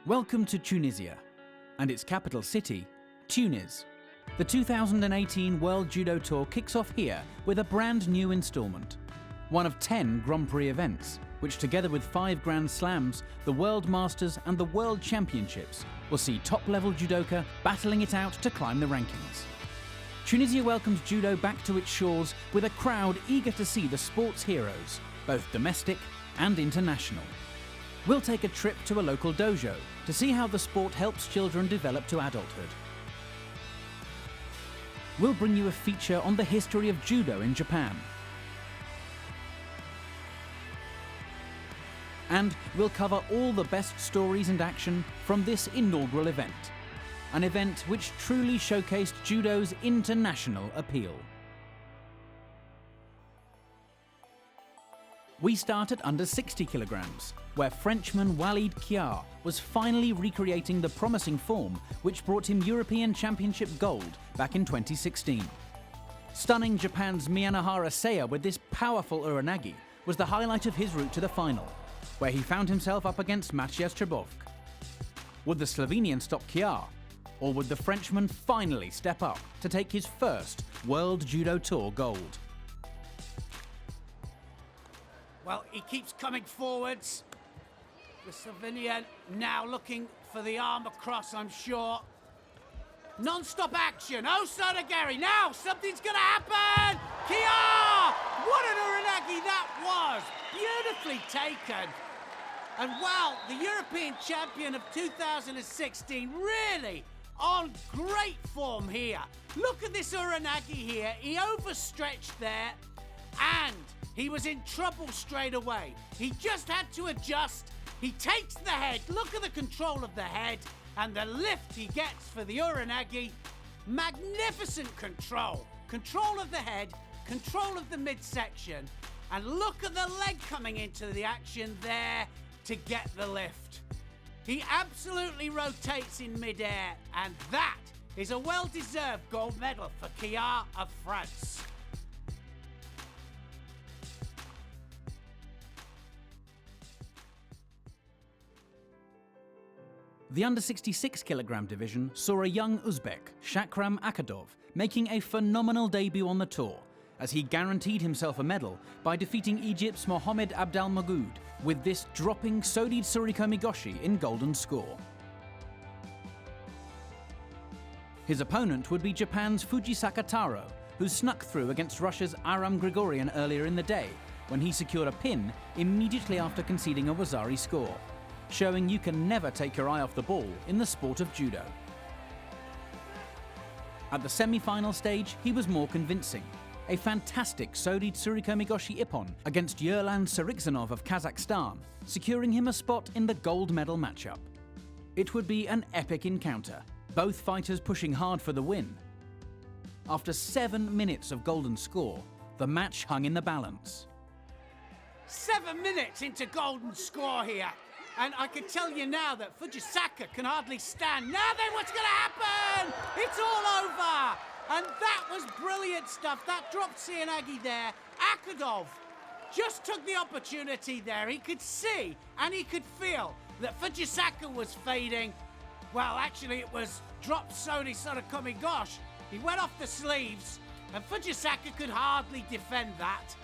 Welcome to Tunisia, and its capital city, Tunis. The 2018 World Judo Tour kicks off here with a brand new instalment. One of 10 Grand Prix events, which together with 5 Grand Slams, the World Masters and the World Championships will see top-level judoka battling it out to climb the rankings. Tunisia welcomes judo back to its shores with a crowd eager to see the sport's heroes, both domestic and international. We'll take a trip to a local dojo to see how the sport helps children develop to adulthood. We'll bring you a feature on the history of judo in Japan. And we'll cover all the best stories and action from this inaugural event. An event which truly showcased judo's international appeal. We start at under 60 kilograms, where Frenchman Walid Kiar was finally recreating the promising form which brought him European Championship gold back in 2016. Stunning Japan's Miyanohara Seiya with this powerful uranagi was the highlight of his route to the final, where he found himself up against Maciej Trzebowk. Would the Slovenian stop Kiar, or would the Frenchman finally step up to take his first World Judo Tour gold? Well, he keeps coming forwards. The Slovenian now looking for the arm across, I'm sure. Non-stop action. Oh, Sonagari. Now something's going to happen. Kiar! What an uranagi that was. Beautifully taken. And wow, the European champion of 2016 really on great form here. Look at this uranagi here. He overstretched there and he was in trouble straight away. He just had to adjust. He takes the head. Look at the control of the head and the lift he gets for the uranagi. Magnificent control. Control of the head, control of the midsection. And look at the leg coming into the action there to get the lift. He absolutely rotates in midair, and that is a well-deserved gold medal for Kiar of France. The under 66 kilogram division saw a young Uzbek, Shakram Akadov, making a phenomenal debut on the tour, as he guaranteed himself a medal by defeating Egypt's Mohamed Abdelmagoud with this dropping Sodid Surikomigoshi in golden score. His opponent would be Japan's Fujisaka Taro, who snuck through against Russia's Aram Grigorian earlier in the day, when he secured a pin immediately after conceding a Wazari score, showing you can never take your eye off the ball in the sport of judo. At the semi-final stage, he was more convincing. A fantastic Sodid Surikomigoshi Ippon against Yerlan Sarikzanov of Kazakhstan, securing him a spot in the gold medal matchup. It would be an epic encounter, both fighters pushing hard for the win. After 7 minutes of golden score, the match hung in the balance. 7 minutes into golden score here. And I can tell you now that Fujisaka can hardly stand. Now then, what's going to happen? It's all over. And that was brilliant stuff. That dropped Sianagi there. Akadov just took the opportunity there. He could see and he could feel that Fujisaka was fading. Well, actually, it was dropped Sodid Surikomigoshi. He went off the sleeves, and Fujisaka could hardly defend that.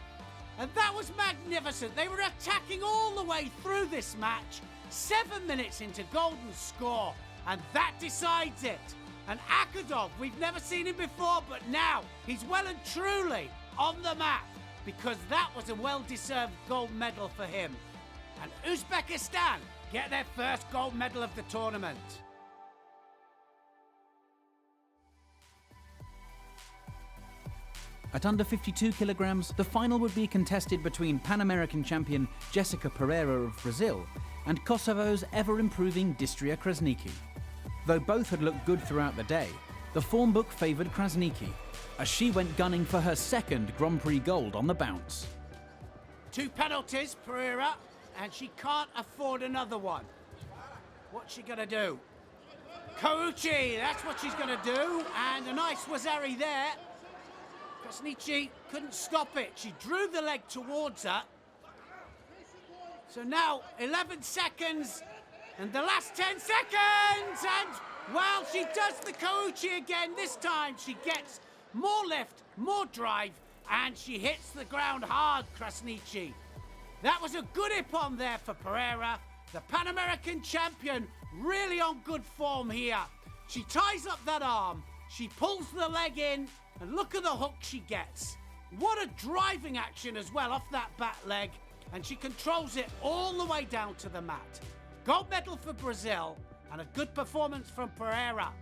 And that was magnificent. They were attacking all the way through this match. 7 minutes into golden score, and that decides it. And Akadov, we've never seen him before, but now he's well and truly on the map, because that was a well-deserved gold medal for him. And Uzbekistan get their first gold medal of the tournament. At under 52 kilograms, the final would be contested between Pan American champion Jessica Pereira of Brazil and Kosovo's ever-improving Distria Krasniki. Though both had looked good throughout the day, the form book favoured Krasniki, as she went gunning for her second Grand Prix gold on the bounce. 2 penalties, Pereira, and she can't afford another one. What's she gonna do? Kouchi, that's what she's gonna do, and a nice Wazari there. Krasniki couldn't stop it. She drew the leg towards her. So now, 11 seconds. And the last 10 seconds! And, well, she does the Kouchi again. This time she gets more lift, more drive, and she hits the ground hard, Krasniqi. That was a good ippon there for Pereira. The Pan American champion really on good form here. She ties up that arm, she pulls the leg in, and look at the hook she gets. What a driving action as well off that back leg, and she controls it all the way down to the mat. Gold medal for Brazil, and a good performance from Pereira.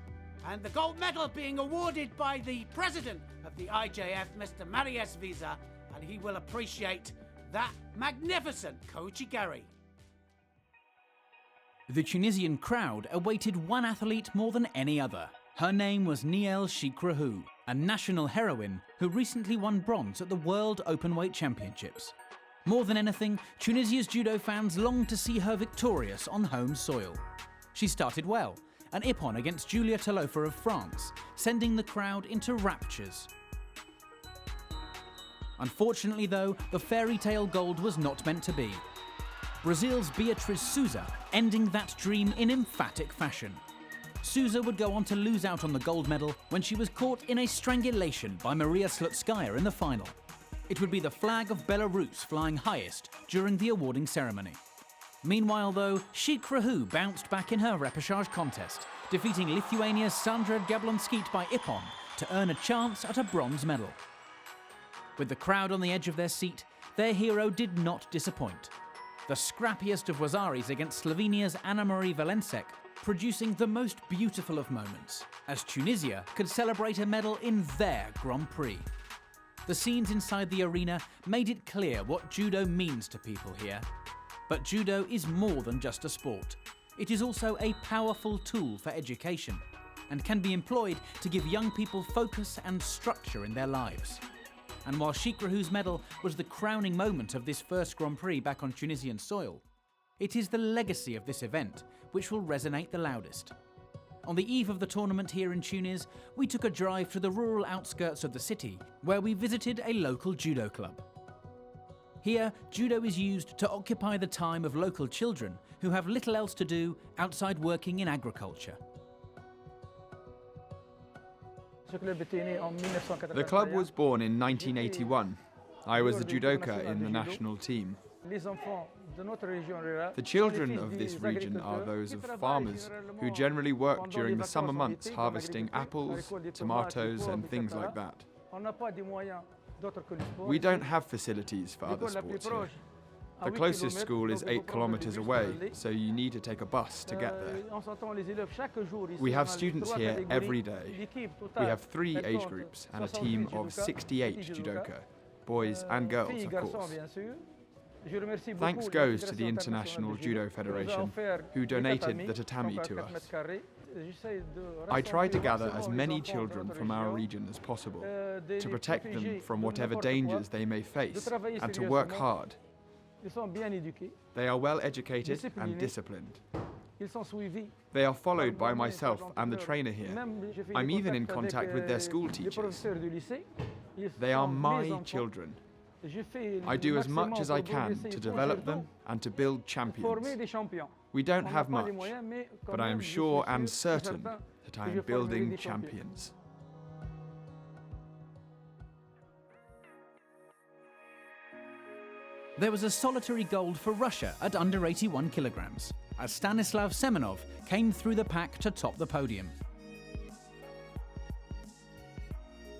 And the gold medal being awarded by the president of the IJF, Mr. Marius Visa, and he will appreciate that magnificent Kouchi Gari. The Tunisian crowd awaited one athlete more than any other. Her name was Niel Shikrahu, a national heroine who recently won bronze at the World Openweight Championships. More than anything, Tunisia's judo fans longed to see her victorious on home soil. She started well, an ippon against Julia Talofa of France, sending the crowd into raptures. Unfortunately though, the fairy tale gold was not meant to be. Brazil's Beatriz Souza ending that dream in emphatic fashion. Souza would go on to lose out on the gold medal when she was caught in a strangulation by Maria Slutskaya in the final. It would be the flag of Belarus flying highest during the awarding ceremony. Meanwhile though, Shikrahu bounced back in her repechage contest, defeating Lithuania's Sandra Gablonskit by ippon to earn a chance at a bronze medal. With the crowd on the edge of their seat, their hero did not disappoint. The scrappiest of Wazaris against Slovenia's Anna-Marie Valensek, producing the most beautiful of moments, as Tunisia could celebrate a medal in their Grand Prix. The scenes inside the arena made it clear what judo means to people here. But judo is more than just a sport. It is also a powerful tool for education, and can be employed to give young people focus and structure in their lives. And while Shikrahu's medal was the crowning moment of this first Grand Prix back on Tunisian soil, it is the legacy of this event which will resonate the loudest. On the eve of the tournament here in Tunis, we took a drive to the rural outskirts of the city, where we visited a local judo club. Here, judo is used to occupy the time of local children who have little else to do outside working in agriculture. The club was born in 1981. I was the judoka in the national team. The children of this region are those of farmers who generally work during the summer months harvesting apples, tomatoes and things like that. We don't have facilities for other sports here. The closest school is 8 kilometers away, so you need to take a bus to get there. We have students here every day. We have 3 age groups and a team of 68 judoka, boys and girls, of course. Thanks goes to the International Judo Federation, who donated the tatami to us. I try to gather as many children from our region as possible, to protect them from whatever dangers they may face, and to work hard. They are well educated and disciplined. They are followed by myself and the trainer here. I'm even in contact with their school teachers. They are my children. I do as much as I can to develop them and to build champions. We don't have much, but I am sure and certain that I am building champions. There was a solitary gold for Russia at under 81 kilograms, as Stanislav Semenov came through the pack to top the podium.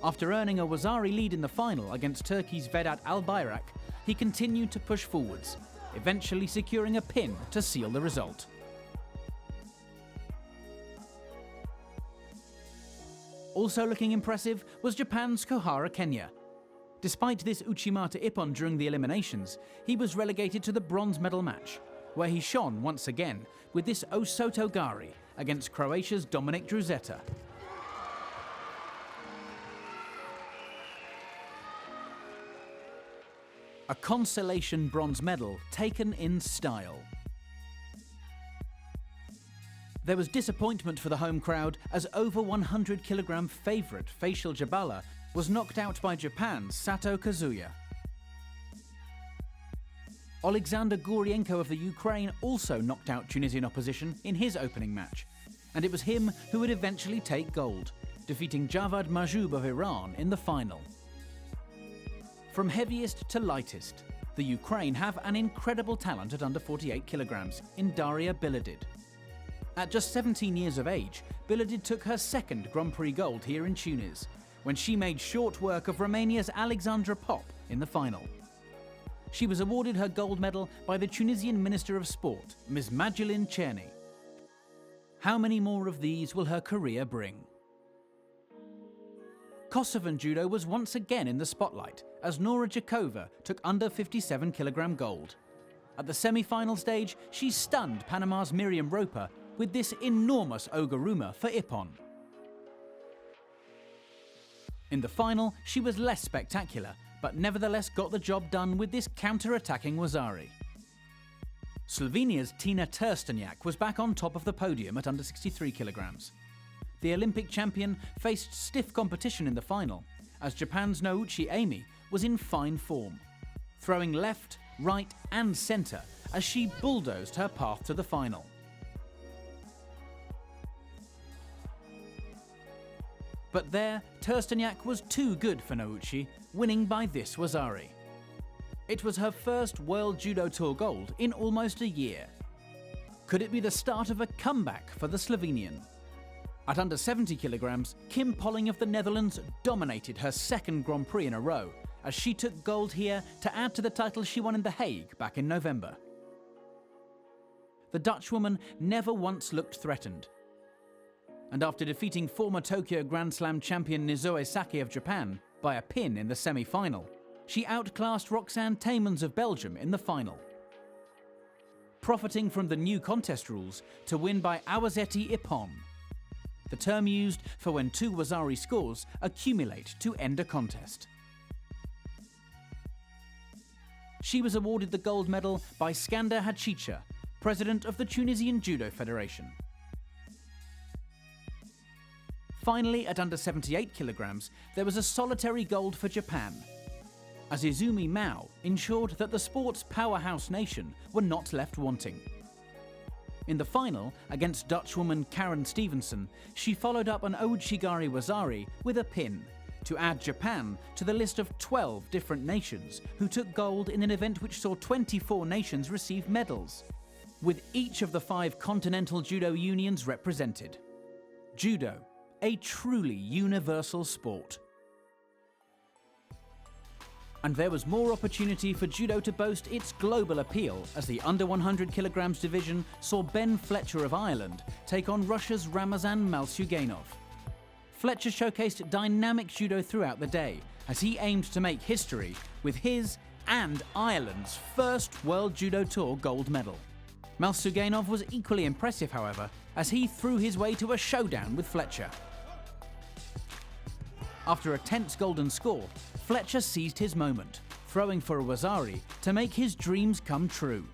After earning a Wazari lead in the final against Turkey's Vedat Albayrak, he continued to push forwards, eventually securing a pin to seal the result. Also looking impressive was Japan's Kohara Kenya. Despite this Uchimata ippon during the eliminations, he was relegated to the bronze medal match, where he shone once again with this Osoto Gari against Croatia's Dominik Druzeta. A consolation bronze medal taken in style. There was disappointment for the home crowd as over 100 kilogram favourite Faisal Jabala was knocked out by Japan's Sato Kazuya. Alexander Gorienko of the Ukraine also knocked out Tunisian opposition in his opening match, and it was him who would eventually take gold, defeating Javad Mahjoub of Iran in the final. From heaviest to lightest, the Ukraine have an incredible talent at under 48 kilograms in Daria Biladid. At just 17 years of age, Biladid took her second Grand Prix gold here in Tunis, when she made short work of Romania's Alexandra Pop in the final. She was awarded her gold medal by the Tunisian Minister of Sport, Ms. Madjulin Cherny. How many more of these will her career bring? Kosovan judo was once again in the spotlight as Nora Jakova took under 57 kilogram gold. At the semi-final stage, she stunned Panama's Miriam Roper with this enormous oguruma for ippon. In the final, she was less spectacular, but nevertheless got the job done with this counter-attacking wazari. Slovenia's Tina Trstenjak was back on top of the podium at under 63 kilograms. The Olympic champion faced stiff competition in the final, as Japan's Nouchi Amy was in fine form, throwing left, right and centre as she bulldozed her path to the final. But there, Trstenjak was too good for Nouchi, winning by this wazari. It was her first World Judo Tour gold in almost a year. Could it be the start of a comeback for the Slovenian? At under 70 kilograms, Kim Polling of the Netherlands dominated her second Grand Prix in a row, as she took gold here to add to the title she won in The Hague back in November. The Dutchwoman never once looked threatened, and after defeating former Tokyo Grand Slam champion Nizoe Saki of Japan by a pin in the semi-final, she outclassed Roxanne Taymans of Belgium in the final. Profiting from the new contest rules to win by awazeti ippon, the term used for when two wazari scores accumulate to end a contest. She was awarded the gold medal by Skander Hachicha, president of the Tunisian Judo Federation. Finally, at under 78 kilograms, there was a solitary gold for Japan, as Izumi Mao ensured that the sport's powerhouse nation were not left wanting. In the final, against Dutchwoman Karen Stevenson, she followed up an Ouchigari Wazari with a pin to add Japan to the list of 12 different nations who took gold in an event which saw 24 nations receive medals, with each of the 5 continental judo unions represented. Judo, a truly universal sport. And there was more opportunity for judo to boast its global appeal as the under 100 kilograms division saw Ben Fletcher of Ireland take on Russia's Ramazan Malsuganov. Fletcher showcased dynamic judo throughout the day as he aimed to make history with his and Ireland's first World Judo Tour gold medal. Malsuganov was equally impressive, however, as he threw his way to a showdown with Fletcher. After a tense golden score, Fletcher seized his moment, throwing for a wazari to make his dreams come true.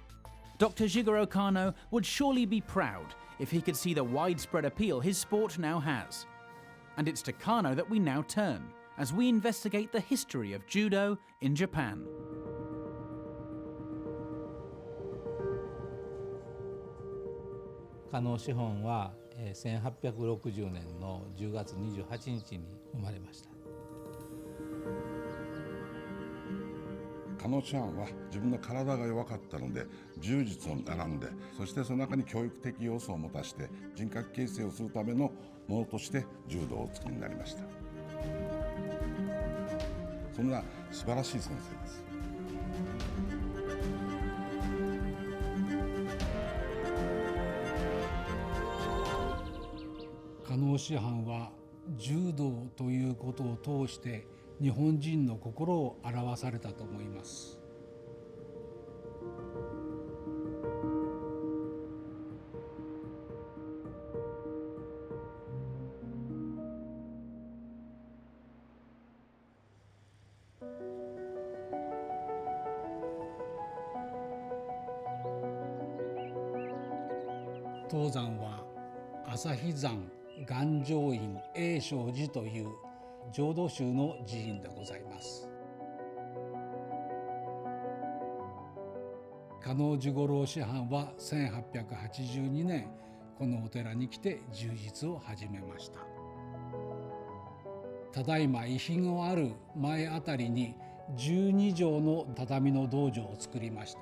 Dr. Jigoro Kano would surely be proud if he could see the widespread appeal his sport now has. And it's to Kano that we now turn, as we investigate the history of judo in Japan. Kano Shihon は1860年の10月28日に生まれました。加納師範は自分の体が弱かったので柔術を学んで、そしてその中に教育的要素を持たして人格形成をするためのものとして柔道をお作りになりました。そんな素晴らしい先生です。加納師範は柔道ということを通して日本人の心を表されたと思います。当山は朝日山願成院永昌寺という浄土宗の寺院でございます。加納治五郎師範は1882年このお寺に来て柔術を始めました。ただいま遺品をある前あたりに12畳の畳の道場を作りまして、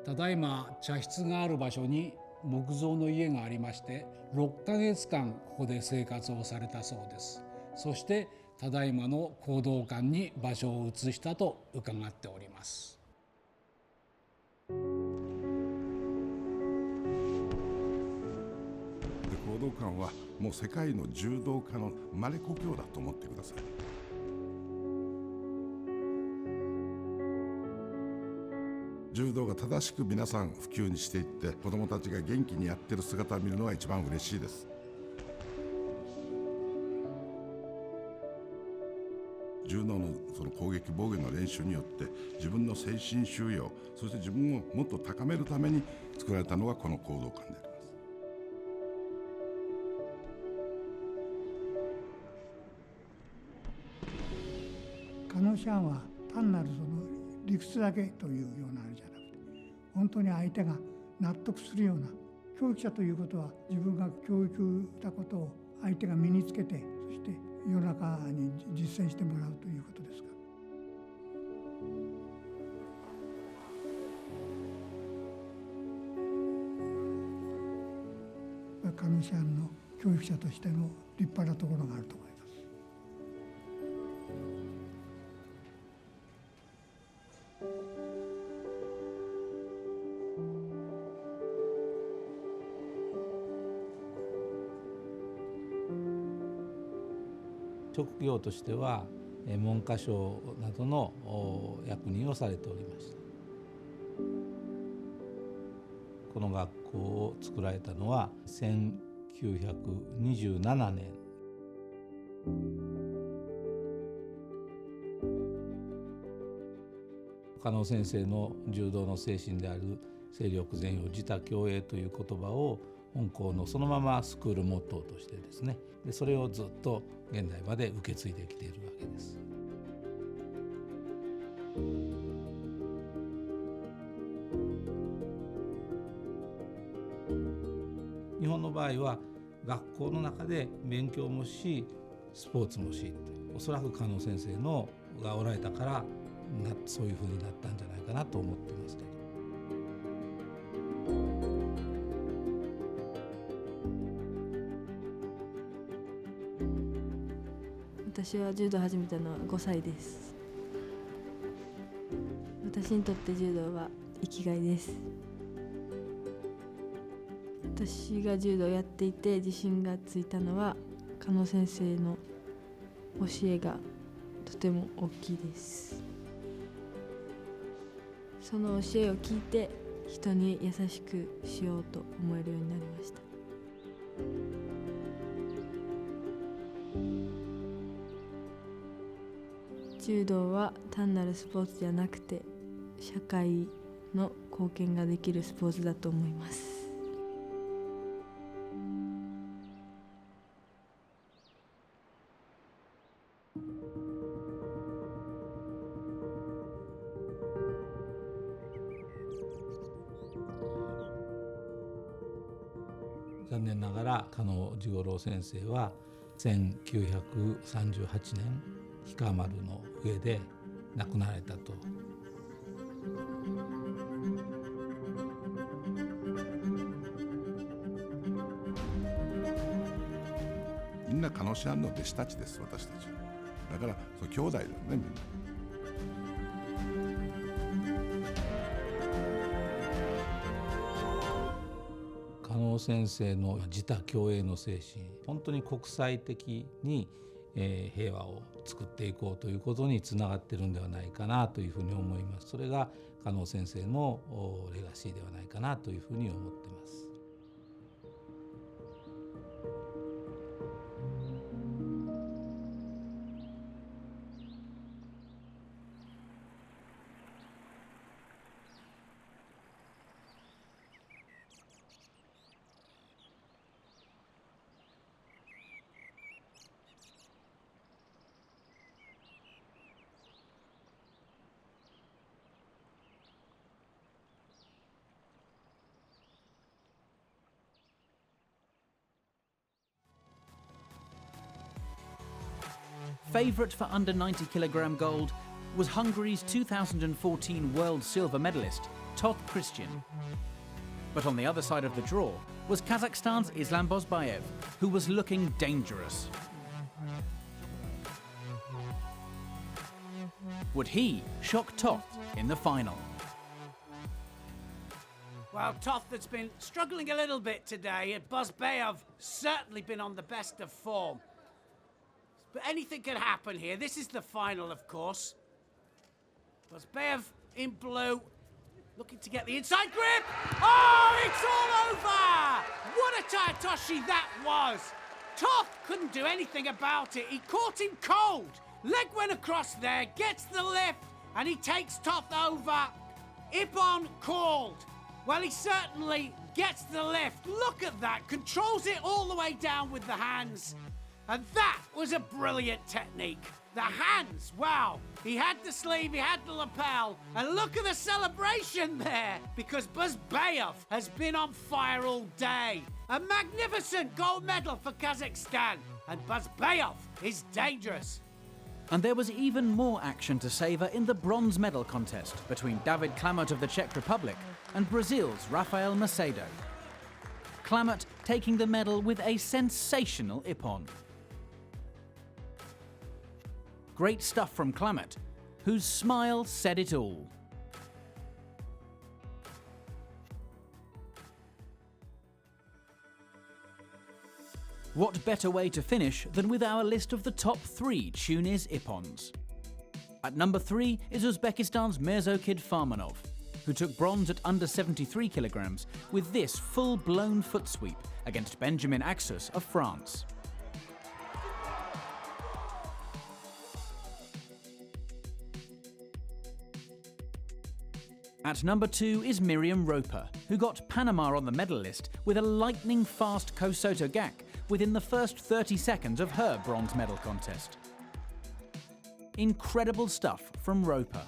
ただいま茶室がある場所に木造の家がありまして、6ヶ月間ここで生活をされたそうです。そしてただいまの講道館に場所を移したと伺っております。講道館はもう世界の柔道家の生まれ故郷だと思ってください。柔道が正しく皆さん普及にしていって、子どもたちが元気にやってる姿を見るのが一番嬉しいです。柔道のその攻撃防御の練習によって自分の精神修養、そして自分をもっと高めるために作られたのがこの講道館であります。加納師範は単なるその理屈だけというようなあれじゃなくて、本当に相手が納得するような、教育者ということは自分が教育したことを相手が身につけて、そして世の中に実践してもらうということですから。加納師範の教育者としての立派なところがあると思います。職業としては文科省などの役人をされておりました。この学校を作られたのは1927年。加納先生の柔道の精神である精力全容自他共栄という言葉を本校のそのままスクールモットーとしてですね、でそれをずっと現代まで受け継いできているわけです。日本の場合は学校の中で勉強もしスポーツもし、おそらく加納先生のがおられたからそういうふうになったんじゃないかなと思っていますけど。私は柔道を始めたのは5歳です。私にとって柔道は生きがいです。私が柔道をやっていて自信がついたのは加納先生の教えがとても大きいです。その教えを聞いて人に優しくしようと思えるようになりました。柔道は単なるスポーツじゃなくて社会の貢献ができるスポーツだと思います。残念ながら加納治五郎先生は1938年氷川丸の上で亡くなられたと。みんな加納師範の弟子たちです、私たち。だからそう兄弟だよね、みんな。加納先生の自他共栄の精神、本当に国際的に平和を作っていこうということにつながっているんではないかなというふうに思います。それが加納先生のレガシーではないかなというふうに思っています。favourite for under 90 kilogram gold was Hungary's 2014 world silver medalist, Toth Christian. But on the other side of the draw was Kazakhstan's Islam Bozbayev, who was looking dangerous. Would he shock Toth in the final? Well, Toth has been struggling a little bit today, and Bozbayev certainly been on the best of form. But anything can happen here. This is the final, of course. Bozbayev in blue, looking to get the inside grip. Oh, it's all over! What a Taitoshi that was! Toth couldn't do anything about it. He caught him cold. Leg went across there, gets the lift, and he takes Toth over. Ippon called. Well, he certainly gets the lift. Look at that. Controls it all the way down with the hands. And that was a brilliant technique. The hands, wow. He had the sleeve, he had the lapel. And look at the celebration there, because Bozbayev has been on fire all day. A magnificent gold medal for Kazakhstan. And Bozbayev is dangerous. And there was even more action to savour in the bronze medal contest between David Klamot of the Czech Republic and Brazil's Rafael Macedo. Klamot taking the medal with a sensational ippon. Great stuff from Klamot, whose smile said it all. What better way to finish than with our list of the top 3 Tunis ippons? At number 3 is Uzbekistan's Mirzokid Farmanov, who took bronze at under 73 kilograms with this full-blown foot sweep against Benjamin Axus of France. At number 2 is Miriam Roper, who got Panama on the medal list with a lightning-fast Kosoto Gak within the first 30 seconds of her bronze medal contest. Incredible stuff from Roper.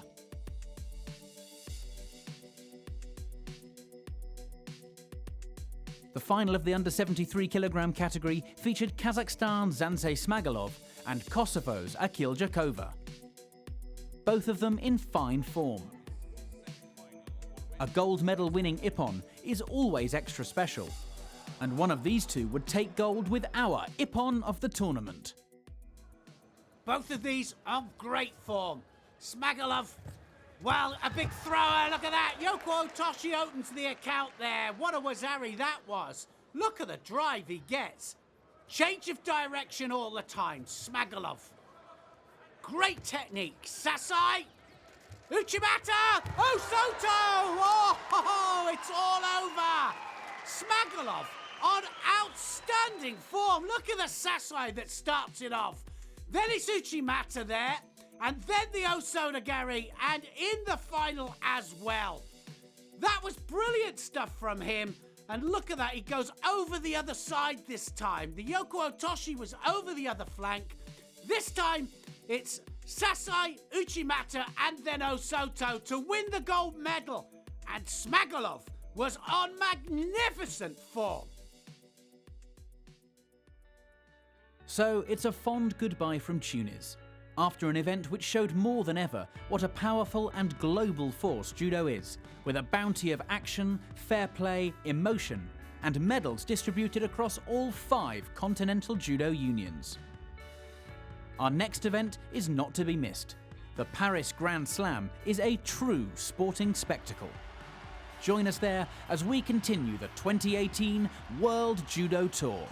The final of the under 73 kilogram category featured Kazakhstan's Zance Smagalov and Kosovo's Akil Jakova. Both of them in fine form. A gold medal winning ippon is always extra special, and one of these two would take gold with our ippon of the tournament. Both of these are great form. Smagalov, well, a big thrower, look at that. Yoko Otoshi opens the account there. What a wazari that was. Look at the drive he gets. Change of direction all the time, Smagalov. Great technique. Sasai, Uchimata, Osoto! Oh, it's all over. Smagalov on outstanding form. Look at the Sasai that starts it off. Then it's Uchimata there, and then the Osotogari, and in the final as well. That was brilliant stuff from him, and look at that, he goes over the other side this time. The Yoko Otoshi was over the other flank. This time, it's Sasai, Uchimata, and then Osoto to win the gold medal, and Smagalov was on magnificent form. So it's a fond goodbye from Tunis, after an event which showed more than ever what a powerful and global force judo is, with a bounty of action, fair play, emotion, and medals distributed across all 5 continental judo unions. Our next event is not to be missed. The Paris Grand Slam is a true sporting spectacle. Join us there as we continue the 2018 World Judo Tour.